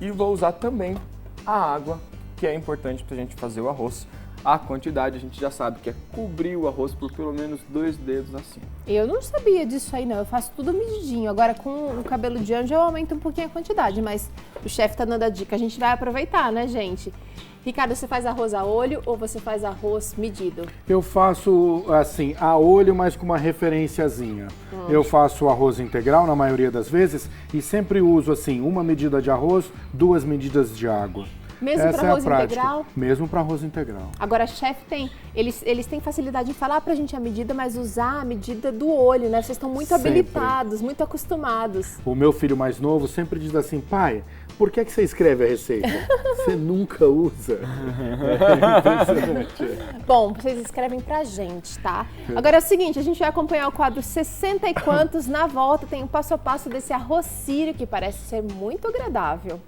E vou usar também a água, que é importante para a gente fazer o arroz. A quantidade a gente já sabe que é cobrir o arroz por pelo menos 2 dedos assim. Eu não sabia disso aí, não. Eu faço tudo medidinho. Agora, com o cabelo de anjo, eu aumento um pouquinho a quantidade. Mas o chefe tá dando a dica. A gente vai aproveitar, né, gente? Ricardo, você faz arroz a olho ou você faz arroz medido? Eu faço, assim, a olho, mas com uma referenciazinha. Eu faço arroz integral na maioria das vezes e sempre uso, assim, 1 medida de arroz, 2 medidas de água. Mesmo para arroz integral? Mesmo para arroz integral. Agora, chefe eles têm facilidade em falar pra gente a medida, mas usar a medida do olho, né? Vocês estão muito Sempre. habilitados, muito acostumados. O meu filho mais novo sempre diz assim, pai, por que você escreve a receita? Você nunca usa. É impressionante. Bom, vocês escrevem pra gente, tá? Agora é o seguinte, a gente vai acompanhar o quadro 60 e quantos. Na volta tem um passo a passo desse arroz sírio que parece ser muito agradável.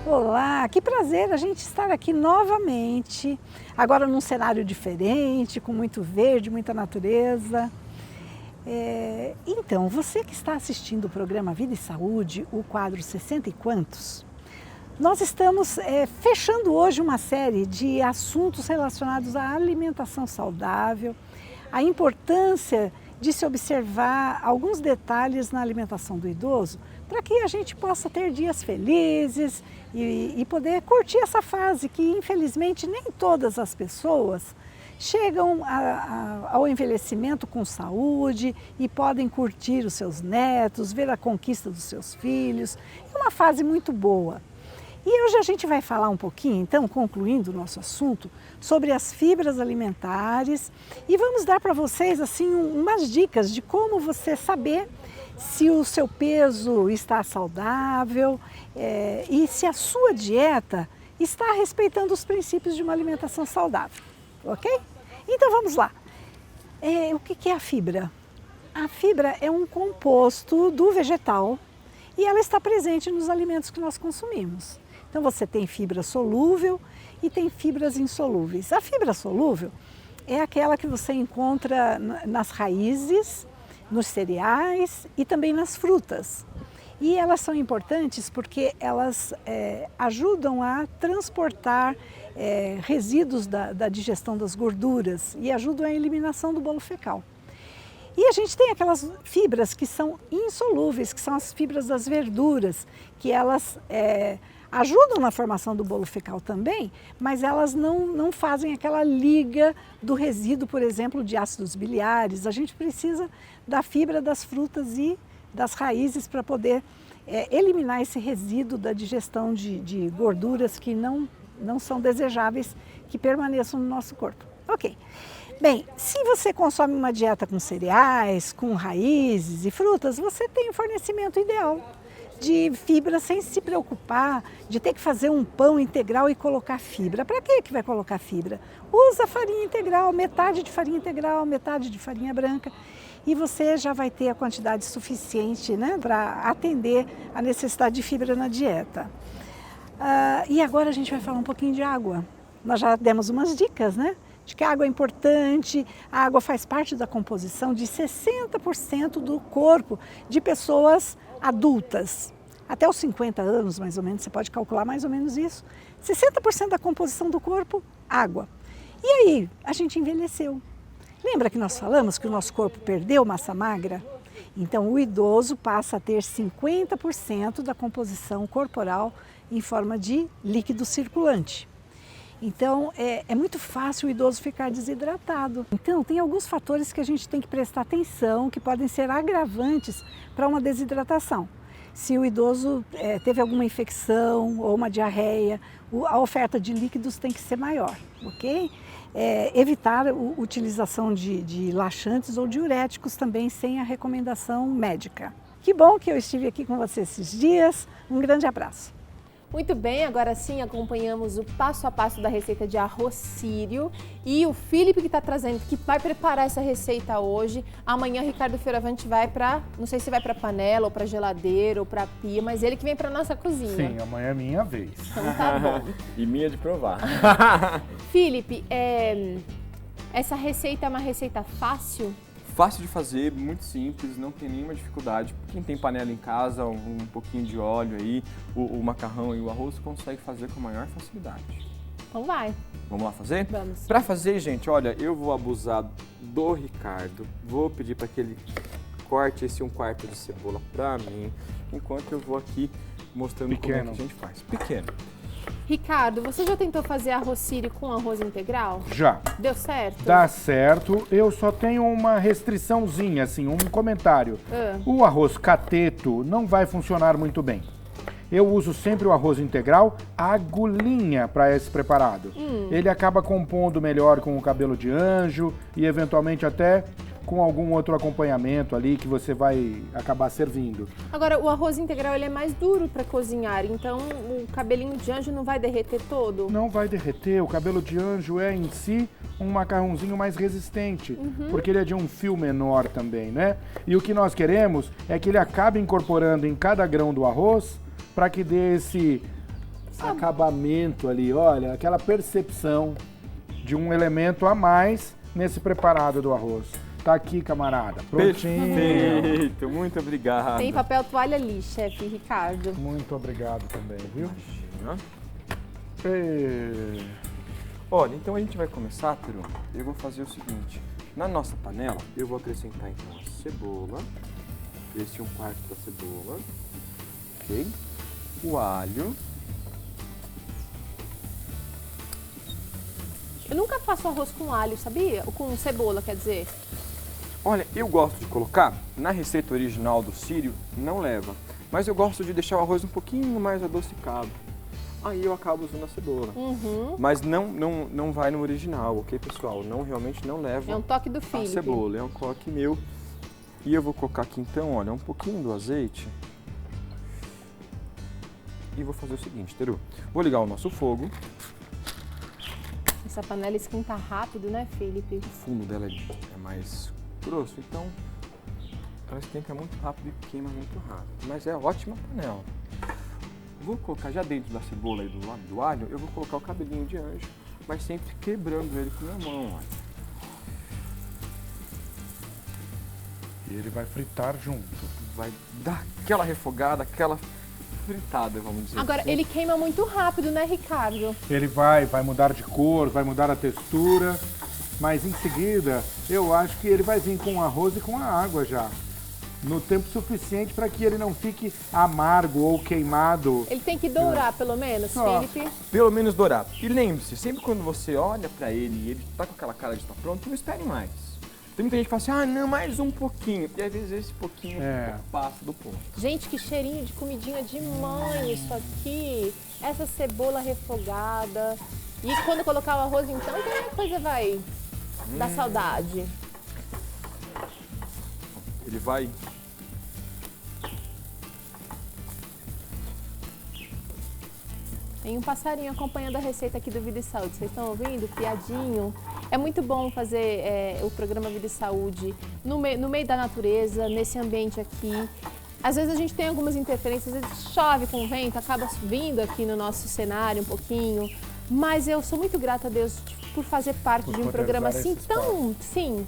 Olá, que prazer a gente estar aqui novamente, agora num cenário diferente, com muito verde, muita natureza. Então, você que está assistindo o programa Vida e Saúde, o quadro 60 e quantos, nós estamos fechando hoje uma série de assuntos relacionados à alimentação saudável, a importância de se observar alguns detalhes na alimentação do idoso, para que a gente possa ter dias felizes e poder curtir essa fase que, infelizmente, nem todas as pessoas chegam ao envelhecimento com saúde e podem curtir os seus netos, ver a conquista dos seus filhos. É uma fase muito boa. E hoje a gente vai falar um pouquinho, então, concluindo o nosso assunto, sobre as fibras alimentares e vamos dar para vocês assim umas dicas de como você saber se o seu peso está saudável e se a sua dieta está respeitando os princípios de uma alimentação saudável, ok? Então vamos lá. O que é a fibra? A fibra é um composto do vegetal e ela está presente nos alimentos que nós consumimos. Então você tem fibra solúvel e tem fibras insolúveis. A fibra solúvel é aquela que você encontra nas raízes, nos cereais e também nas frutas. E elas são importantes porque elas ajudam a transportar resíduos da digestão das gorduras e ajudam a eliminação do bolo fecal. E a gente tem aquelas fibras que são insolúveis, que são as fibras das verduras, que elas ajudam na formação do bolo fecal também, mas elas não fazem aquela liga do resíduo, por exemplo, de ácidos biliares. A gente precisa da fibra das frutas e das raízes para poder eliminar esse resíduo da digestão de gorduras que não são desejáveis que permaneçam no nosso corpo. Ok. Bem, se você consome uma dieta com cereais, com raízes e frutas, você tem um fornecimento ideal de fibra sem se preocupar de ter que fazer um pão integral e colocar fibra. Para que vai colocar fibra? Usa farinha integral, metade de farinha integral, metade de farinha branca e você já vai ter a quantidade suficiente, né, para atender a necessidade de fibra na dieta. E agora a gente vai falar um pouquinho de água. Nós já demos umas dicas, né? De que a água é importante, a água faz parte da composição de 60% do corpo de pessoas adultas. Até os 50 anos, mais ou menos, você pode calcular mais ou menos isso. 60% da composição do corpo, água. E aí, a gente envelheceu. Lembra que nós falamos que o nosso corpo perdeu massa magra? Então, o idoso passa a ter 50% da composição corporal em forma de líquido circulante. Então, é muito fácil o idoso ficar desidratado. Então, tem alguns fatores que a gente tem que prestar atenção, que podem ser agravantes para uma desidratação. Se o idoso teve alguma infecção ou uma diarreia, a oferta de líquidos tem que ser maior, ok? Evitar a utilização de laxantes ou diuréticos também sem a recomendação médica. Que bom que eu estive aqui com você esses dias. Um grande abraço. Muito bem, agora sim acompanhamos o passo a passo da receita de arroz sírio e o Felipe que está trazendo, que vai preparar essa receita hoje. Amanhã o Ricardo Fioravante vai para, não sei se vai para panela ou para geladeira ou para pia, mas ele que vem para nossa cozinha. Sim, amanhã é minha vez. Então tá bom. E minha de provar. Felipe, essa receita é uma receita fácil? Fácil de fazer, muito simples, não tem nenhuma dificuldade. Quem tem panela em casa, um pouquinho de óleo aí, o macarrão e o arroz consegue fazer com a maior facilidade. Então vai. Vamos lá fazer? Vamos. Para fazer, gente, olha, eu vou abusar do Ricardo. Vou pedir para que ele corte esse 1/4 de cebola para mim, enquanto eu vou aqui mostrando como é que a gente faz. Pequeno. Ricardo, você já tentou fazer arroz sírio com arroz integral? Já. Deu certo? Dá certo. Eu só tenho uma restriçãozinha, assim, um comentário. O arroz cateto não vai funcionar muito bem. Eu uso sempre o arroz integral, agulhinha, para esse preparado. Ele acaba compondo melhor com o cabelo de anjo e eventualmente até com algum outro acompanhamento ali que você vai acabar servindo. Agora, o arroz integral ele é mais duro para cozinhar, então o cabelinho de anjo não vai derreter todo? Não vai derreter, o cabelo de anjo é em si um macarrãozinho mais resistente, porque ele é de um fio menor também, né? E o que nós queremos é que ele acabe incorporando em cada grão do arroz para que dê esse acabamento ali, olha, aquela percepção de um elemento a mais nesse preparado do arroz. Tá aqui, camarada, prontinho. Perfeito, muito obrigado. Tem papel toalha ali, chefe Ricardo. Muito obrigado também, viu? Imagina. E... Olha, então a gente vai começar, Peru. Eu vou fazer o seguinte. Na nossa panela, eu vou acrescentar então a cebola. Esse é 1/4 da cebola. Ok? O alho. Eu nunca faço arroz com alho, sabia? Ou com cebola, quer dizer. Olha, eu gosto de colocar, na receita original do Sírio, não leva. Mas eu gosto de deixar o arroz um pouquinho mais adocicado. Aí eu acabo usando a cebola. Mas não vai no original, ok, pessoal? Realmente não leva É um toque do a Felipe. cebola, é um toque meu. E eu vou colocar aqui então, olha, um pouquinho do azeite. E vou fazer o seguinte, Teru. Vou ligar o nosso fogo. Essa panela esquenta rápido, né, Felipe? O fundo dela é mais grosso, então ela esquenta muito rápido e queima muito rápido. Mas é ótima panela. Vou colocar já dentro da cebola e do lado do alho, eu vou colocar o cabelinho de anjo, mas sempre quebrando ele com a minha mão, olha. E ele vai fritar junto. Vai dar aquela refogada, aquela fritada, vamos dizer. Agora, assim. ele queima muito rápido, né, Ricardo? Ele vai mudar de cor, vai mudar a textura, mas em seguida eu acho que ele vai vir com o arroz e com a água já. No tempo suficiente para que ele não fique amargo ou queimado. Ele tem que dourar, pelo menos, Ó. Felipe. Pelo menos dourado. E lembre-se, sempre quando você olha pra ele e ele tá com aquela cara de estar pronto, não espere mais. Tem muita gente que fala assim, ah, não, mais um pouquinho. E às vezes esse pouquinho passa do ponto. Gente, que cheirinho de comidinha de mãe isso aqui. Essa cebola refogada. E quando colocar o arroz, então, que a coisa vai dar saudade. Ele vai... Tem um passarinho acompanhando a receita aqui do Vida e Saúde. Vocês estão ouvindo? Piadinho. É muito bom fazer o programa Vida e Saúde no meio da natureza, nesse ambiente aqui. Às vezes a gente tem algumas interferências, às vezes chove com vento, acaba vindo aqui no nosso cenário um pouquinho. Mas eu sou muito grata a Deus por fazer parte de um programa assim tão, sim,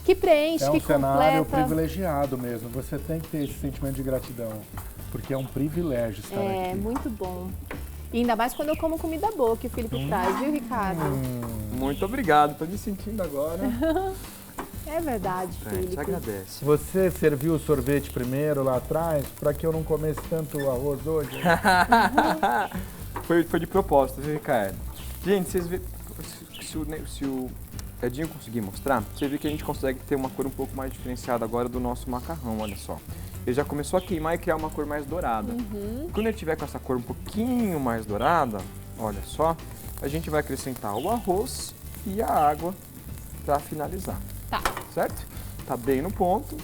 que preenche, que completa. É um cenário privilegiado mesmo. Você tem que ter esse sentimento de gratidão, porque é um privilégio estar aqui. É, muito bom. E ainda mais quando eu como comida boa que o Felipe traz, viu, Ricardo? Muito obrigado, tô me sentindo agora. É verdade, A gente Felipe. agradece. Você serviu o sorvete primeiro lá atrás para que eu não comesse tanto arroz hoje? Foi de propósito, viu, Ricardo? Gente, vocês vê, se o Edinho conseguir mostrar, você vê que a gente consegue ter uma cor um pouco mais diferenciada agora do nosso macarrão, olha só. Ele já começou a queimar e criar uma cor mais dourada. Quando ele tiver com essa cor um pouquinho mais dourada, olha só, a gente vai acrescentar o arroz e a água para finalizar. Tá. Certo? Tá bem no ponto.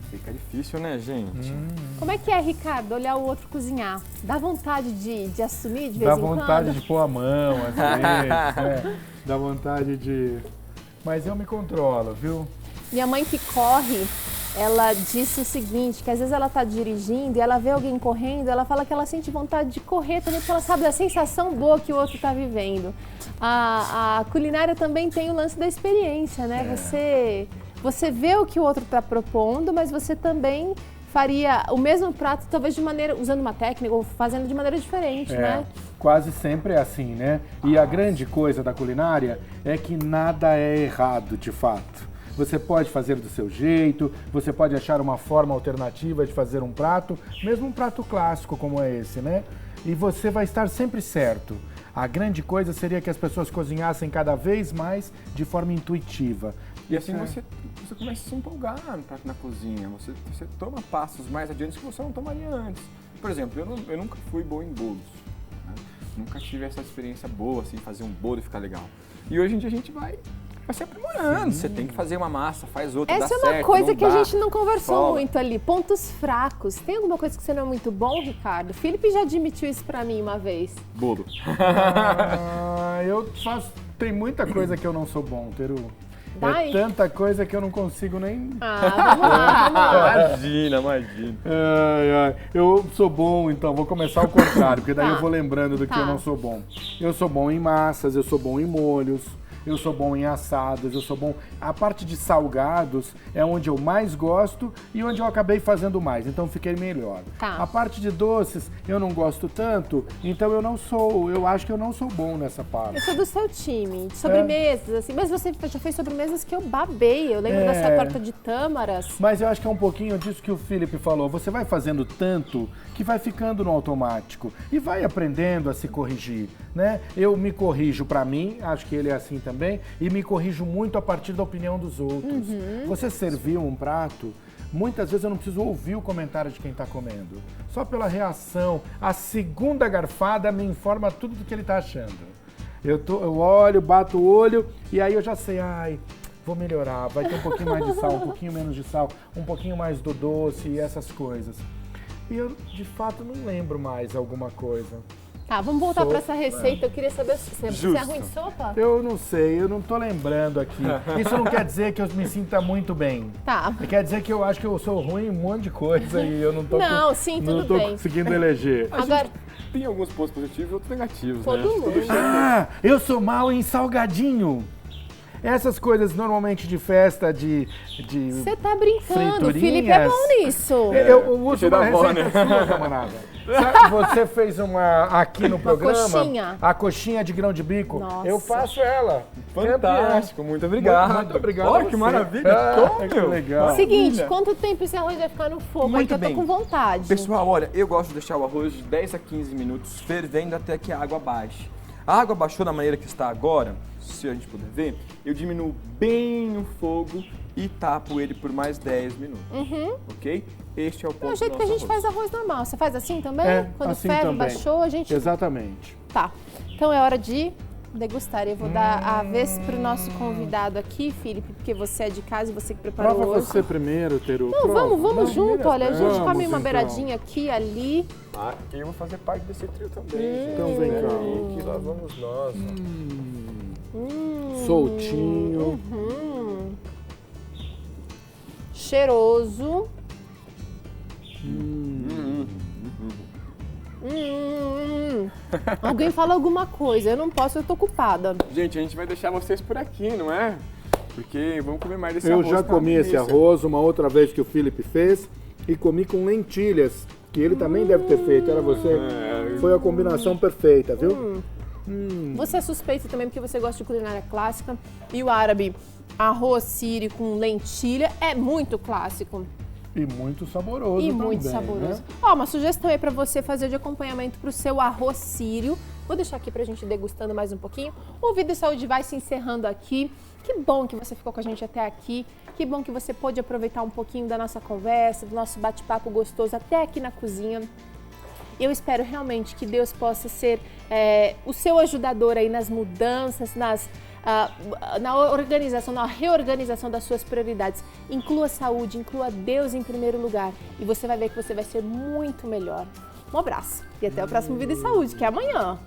Fica difícil, né, gente? Como é que é, Ricardo, olhar o outro cozinhar? Dá vontade de assumir de vez Dá em quando? vontade de pôr a mão, às vezes, né? Dá vontade de... Mas eu me controlo, viu? Minha mãe que corre, ela disse o seguinte, que às vezes ela tá dirigindo e ela vê alguém correndo, ela fala que ela sente vontade de correr também, porque ela sabe da sensação boa que o outro tá vivendo. A culinária também tem o lance da experiência, né? Você vê o que o outro está propondo, mas você também faria o mesmo prato, talvez de maneira, usando uma técnica ou fazendo de maneira diferente, né? Quase sempre é assim, né? E a grande coisa da culinária é que nada é errado, de fato. Você pode fazer do seu jeito, você pode achar uma forma alternativa de fazer um prato, mesmo um prato clássico como é esse, né? E você vai estar sempre certo. A grande coisa seria que as pessoas cozinhassem cada vez mais de forma intuitiva. E assim você começa a se empolgar na cozinha, você toma passos mais adiante que você não tomaria antes. Por exemplo, eu nunca fui bom em bolos. Né? nunca tive essa experiência boa, assim, fazer um bolo e ficar legal. E hoje em dia a gente vai se aprimorando. Você tem que fazer uma massa, faz outra, Essa dá é uma certo, coisa não que a dá, gente não conversou sola. muito ali. Pontos fracos. Tem alguma coisa que você não é muito bom, Ricardo? O Felipe já admitiu isso pra mim uma vez. Bolo. Eu faço... Tem muita coisa que eu não sou bom, Teru. Vai. É tanta coisa que eu não consigo nem... Vamos lá. Imagina. Eu sou bom, então vou começar ao contrário, porque daí Tá. eu vou lembrando do que Tá. eu não sou bom. Eu sou bom em massas, eu sou bom em molhos, eu sou bom em assados, eu sou bom... A parte de salgados é onde eu mais gosto e onde eu acabei fazendo mais, então fiquei melhor. Tá. A parte de doces eu não gosto tanto, então eu acho que eu não sou bom nessa parte. Eu sou do seu time, de sobremesas, assim. Mas você já fez sobremesas que eu babei. Eu lembro da sua torta de tâmaras. Mas eu acho que é um pouquinho disso que o Felipe falou. Você vai fazendo tanto que vai ficando no automático e vai aprendendo a se corrigir, né? Eu me corrijo pra mim, acho que ele é assim também, e me corrijo muito a partir da opinião dos outros. Você serviu um prato, muitas vezes eu não preciso ouvir o comentário de quem está comendo. Só pela reação, a segunda garfada me informa tudo do que ele está achando. Eu olho, bato o olho e aí eu já sei, vou melhorar, vai ter um pouquinho mais de sal, um pouquinho menos de sal, um pouquinho mais do doce e essas coisas. E eu, de fato, não lembro mais alguma coisa. Tá, vamos voltar pra essa receita. Eu queria saber se você é Justo. ruim de sopa? Eu não sei, eu não tô lembrando aqui. Isso não quer dizer que eu me sinta muito bem. Tá. Quer dizer que eu acho que eu sou ruim em um monte de coisa e eu não tô, Não, sim, não tudo tô bem. conseguindo eleger. Agora, Tem alguns pontos positivos e outros negativos, todo né? mundo. Eu sou mal em salgadinho. Essas coisas normalmente de festa, de Você tá brincando. O friturinhas. Felipe é bom nisso. Eu uso Cheio uma da bola, receita sua, camarada. Sabe, você fez uma aqui no programa, coxinha. a coxinha de grão de bico. Nossa. Eu faço ela. Fantástico, muito obrigado. Muito obrigado. Olha a que você. maravilha. Toma, que meu. legal. Seguinte, quanto tempo esse arroz vai ficar no fogo? Aí Muito que eu tô bem. com vontade. Pessoal, olha, eu gosto de deixar o arroz de 10 a 15 minutos fervendo até que a água baixe. A água baixou da maneira que está agora, se a gente puder ver, eu diminuo bem o fogo e tapo ele por mais 10 minutos, ok? Este é o ponto É o jeito do que a nosso gente faz arroz normal. Você faz assim também? Quando assim ferve, também. baixou, a gente... Exatamente. Tá. Então é hora de degustar. Eu vou dar a vez pro nosso convidado aqui, Felipe, porque você é de casa e você que preparou Prova hoje. você primeiro, Teru. Não, Prova. vamos Não, junto. Olha, a gente vamos, come uma então. beiradinha aqui, ali. Ah, eu vou fazer parte desse trio também. Então vem cá. Que lá vamos nós. Soltinho. Cheiroso. Alguém fala alguma coisa. Eu não posso, eu tô ocupada. Gente, a gente vai deixar vocês por aqui, não é? Porque vamos comer mais desse Eu arroz. já tá comi uma esse delícia. arroz uma outra vez que o Felipe fez e comi com lentilhas, que ele também deve ter feito. Era você? Foi a combinação perfeita, viu? Você é suspeito também porque você gosta de culinária clássica. E o árabe, arroz sírio com lentilha, é muito clássico. E muito saboroso E também, muito saboroso. né? Ó, uma sugestão aí pra você fazer de acompanhamento pro seu arroz sírio. Vou deixar aqui pra gente degustando mais um pouquinho. O Vida e Saúde vai se encerrando aqui. Que bom que você ficou com a gente até aqui. Que bom que você pôde aproveitar um pouquinho da nossa conversa, do nosso bate-papo gostoso até aqui na cozinha. Eu espero realmente que Deus possa ser o seu ajudador aí nas mudanças, na organização, na reorganização das suas prioridades. Inclua a saúde, inclua Deus em primeiro lugar e você vai ver que você vai ser muito melhor. Um abraço e até o próximo Vida e Saúde, que é amanhã.